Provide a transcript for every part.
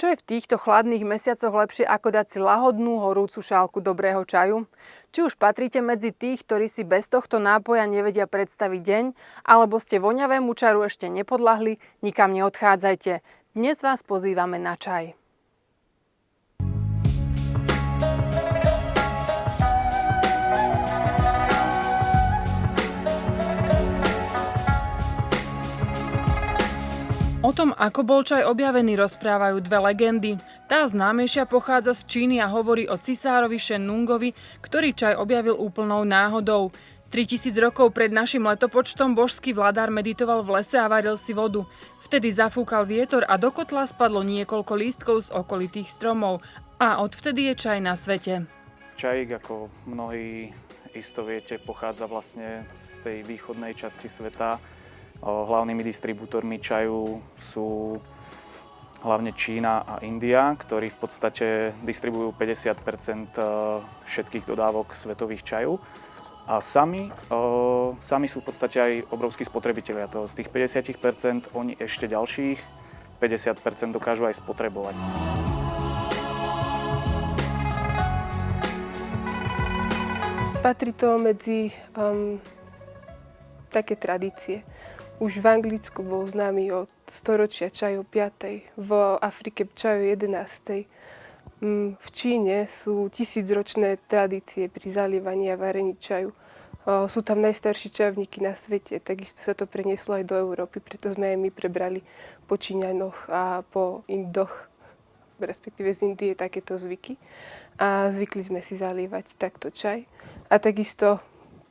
Čo je v týchto chladných mesiacoch lepšie ako dať si lahodnú horúcu šálku dobrého čaju? Či už patríte medzi tých, ktorí si bez tohto nápoja nevedia predstaviť deň, alebo ste voňavému čaru ešte nepodľahli, nikam neodchádzajte. Dnes vás pozývame na čaj. O tom, ako bol čaj objavený, rozprávajú dve legendy. Tá známejšia pochádza z Číny a hovorí o cisárovi Shen Nungovi, ktorý čaj objavil úplnou náhodou. 3000 rokov pred našim letopočtom božský vladár meditoval v lese a varil si vodu. Vtedy zafúkal vietor a do kotla spadlo niekoľko lístkov z okolitých stromov. A odvtedy je čaj na svete. Čajík, ako mnohí isto viete, pochádza vlastne z tej východnej časti sveta. Hlavnými distribútormi čaju sú hlavne Čína a India, ktorí v podstate distribujú 50% všetkých dodávok svetových čaju. A sami sú v podstate aj obrovskí spotrebitelia. Z tých 50% oni ešte ďalších 50% dokážu aj spotrebovať. Patrí to medzi také tradície. Už v Anglicku bol známy od storočia čaj o 5., v Afrike čaj o 11. V Číne sú 1000-ročné tradície pri zalievaní a varení čaju. Sú tam najstarší čajovníky na svete, takisto sa to prenieslo aj do Európy, preto sme aj my prebrali po Číňanoch a po Indoch, respektíve z Indie, takéto zvyky. A zvykli sme si zalievať takto čaj. A takisto,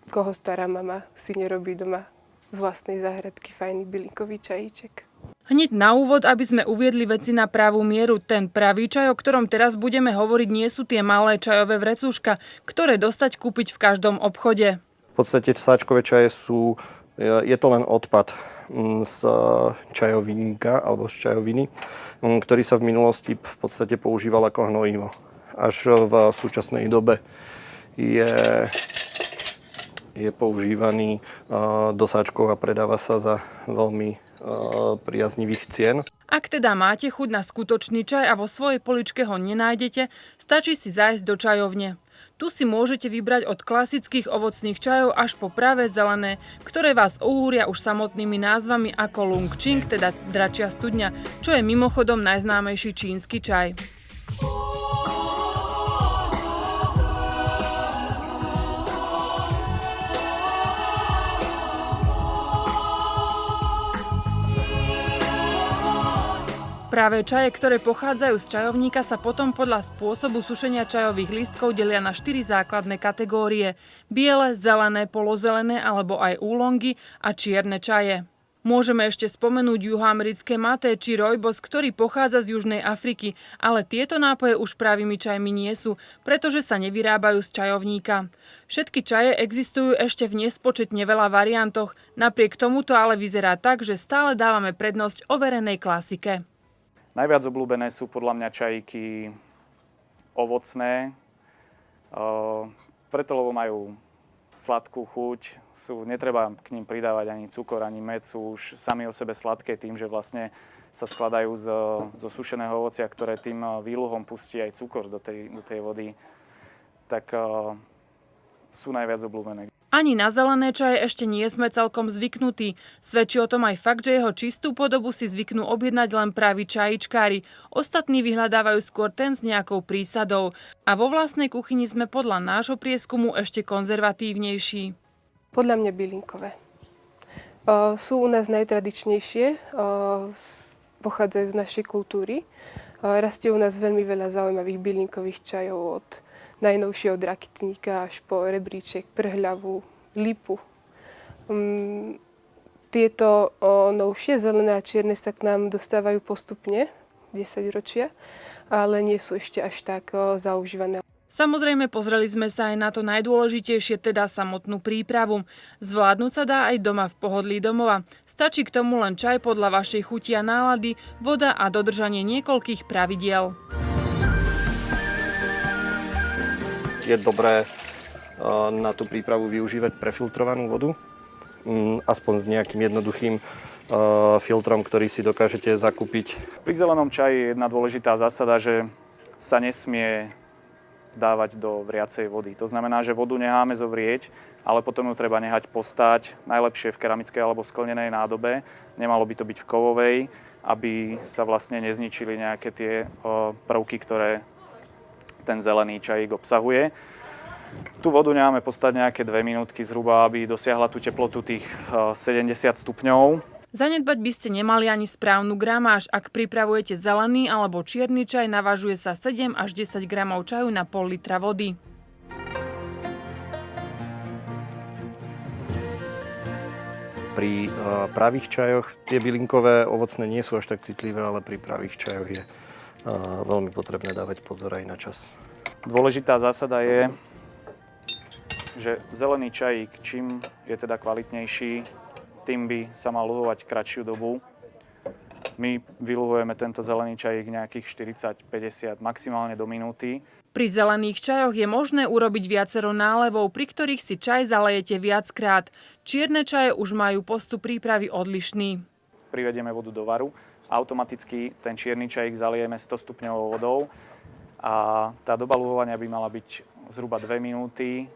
koho stará mama, si nerobí doma z vlastnej záhradky fajný bylinkový čajíček. Hneď na úvod, aby sme uviedli veci na pravú mieru, ten pravý čaj, o ktorom teraz budeme hovoriť, nie sú tie malé čajové vrecúška, ktoré dostať kúpiť v každom obchode. V podstate sáčkové čaje je to len odpad z čajovinníka alebo z čajoviny, ktorý sa v minulosti v podstate používal ako hnojivo. Až v súčasnej dobe je používaný do sáčkov a predáva sa za veľmi priaznivých cien. Ak teda máte chuť na skutočný čaj a vo svojej poličke ho nenájdete, stačí si zájsť do čajovne. Tu si môžete vybrať od klasických ovocných čajov až po pravé zelené, ktoré vás ohúria už samotnými názvami ako Lung Ching, teda dračia studňa, čo je mimochodom najznámejší čínsky čaj. Práve čaje, ktoré pochádzajú z čajovníka, sa potom podľa spôsobu sušenia čajových lístkov delia na 4 základné kategórie. Biele, zelené, polozelené alebo aj úlongy a čierne čaje. Môžeme ešte spomenúť juhoamerické maté či rooibos, ktorý pochádza z Južnej Afriky, ale tieto nápoje už pravými čajmi nie sú, pretože sa nevyrábajú z čajovníka. Všetky čaje existujú ešte v nespočetne veľa variantoch, napriek tomuto ale vyzerá tak, že stále dávame prednosť overenej klasike. Najviac obľúbené sú podľa mňa čajíky ovocné, preto lebo majú sladkú chuť, netreba k ním pridávať ani cukor, ani med, sú už sami o sebe sladké tým, že vlastne sa skladajú zo sušeného ovocia, ktoré tým výluhom pustí aj cukor do tej vody, tak sú najviac obľúbené. Ani na zelené čaje ešte nie sme celkom zvyknutí. Svedčí o tom aj fakt, že jeho čistú podobu si zvyknú objednať len praví čajičkári. Ostatní vyhľadávajú skôr ten s nejakou prísadou. A vo vlastnej kuchyni sme podľa nášho prieskumu ešte konzervatívnejší. Podľa mňa bylinkové. Sú u nás najtradičnejšie, pochádzajú z našej kultúry. Rastie u nás veľmi veľa zaujímavých bylinkových čajov od najnovšie od rakitníka až po rebríček, prhľavu, lipu. Tieto novšie zelené a čierne sa k nám dostávajú postupne, 10 ročia, ale nie sú ešte až tak zaužívané. Samozrejme, pozreli sme sa aj na to najdôležitejšie, teda samotnú prípravu. Zvládnuť sa dá aj doma v pohodlí domova. Stačí k tomu len čaj podľa vašej chuti a nálady, voda a dodržanie niekoľkých pravidiel. Je dobré na tú prípravu využívať prefiltrovanú vodu, aspoň s nejakým jednoduchým filtrom, ktorý si dokážete zakúpiť. Pri zelenom čaji je jedna dôležitá zásada, že sa nesmie dávať do vriacej vody. To znamená, že vodu necháme zovrieť, ale potom ju treba nehať postáť, najlepšie v keramickej alebo sklenenej nádobe. Nemalo by to byť v kovovej, aby sa vlastne nezničili nejaké tie prvky, ktoré ten zelený čajík obsahuje. Tú vodu necháme postať nejaké 2 minútky zhruba, aby dosiahla tú teplotu tých 70 stupňov. Zanedbať by ste nemali ani správnu gramáž. Ak pripravujete zelený alebo čierny čaj, navažuje sa 7 až 10 gramov čaju na pol litra vody. Pri pravých čajoch tie bylinkové ovocné nie sú až tak citlivé, ale pri pravých čajoch je veľmi potrebné dávať pozor aj na čas. Dôležitá zásada je, že zelený čajík, čím je teda kvalitnejší, tým by sa mal luhovať kratšiu dobu. My vyluhujeme tento zelený čajík nejakých 40-50, maximálne do minúty. Pri zelených čajoch je možné urobiť viacero nálevov, pri ktorých si čaj zalejete viackrát. Čierne čaje už majú postup prípravy odlišný. Privedieme vodu do varu, automaticky ten čierny čajík zalijeme 100 stupňovou vodou a tá doba luhovania by mala byť zhruba 2 minúty.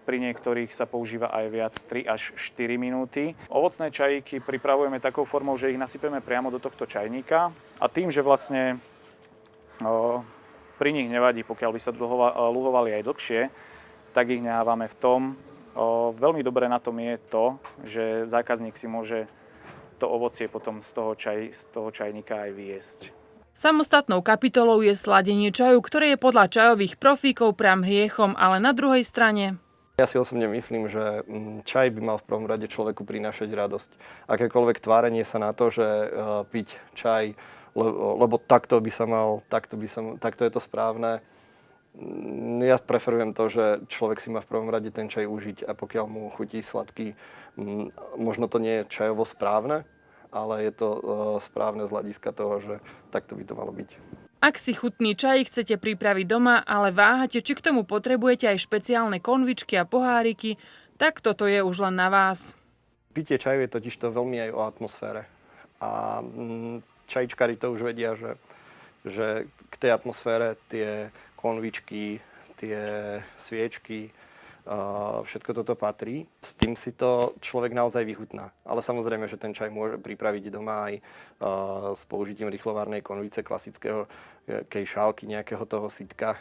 Pri niektorých sa používa aj viac 3 až 4 minúty. Ovocné čajíky pripravujeme takou formou, že ich nasypeme priamo do tohto čajníka a tým, že vlastne pri nich nevadí, pokiaľ by sa luhovali aj dlhšie, tak ich nehávame v tom. Veľmi dobré na tom je to, že zákazník si môže to ovocie potom z toho čajníka aj vyjesť. Samostatnou kapitolou je sladenie čaju, ktoré je podľa čajových profíkov prám hriechom, ale na druhej strane... Ja si osobne myslím, že čaj by mal v prvom rade človeku prinášať radosť. Akékoľvek tvárenie sa na to, že piť čaj, lebo takto je to správne. Ja preferujem to, že človek si má v prvom rade ten čaj užiť a pokiaľ mu chutí sladký, možno to nie je čajovo správne, ale je to správne z hľadiska toho, že takto by to malo byť. Ak si chutný čaj chcete pripraviť doma, ale váhate, či k tomu potrebujete aj špeciálne konvičky a poháriky, tak toto je už len na vás. Pitie čaju je totiž to veľmi aj o atmosfére. A čajčkári to už vedia, že k tej atmosfére tie konvičky, tie sviečky, všetko toto patrí. S tým si to človek naozaj vychutná. Ale samozrejme, že ten čaj môže pripraviť doma aj s použitím rýchlovárnej konvice, klasického šálky, nejakého toho sytka,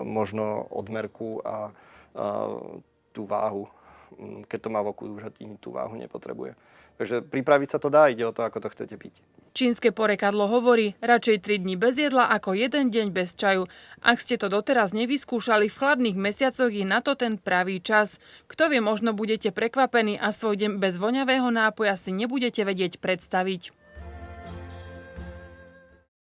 možno odmerku a tú váhu. Keď to má v oku, už tú váhu nepotrebuje. Takže pripraviť sa to dá, ide o to, ako to chcete piť. Čínske porekadlo hovorí, radšej 3 dni bez jedla ako 1 deň bez čaju. Ak ste to doteraz nevyskúšali, v chladných mesiacoch je na to ten pravý čas. Kto vie, možno budete prekvapení a svoj deň bez voňavého nápoja si nebudete vedieť predstaviť.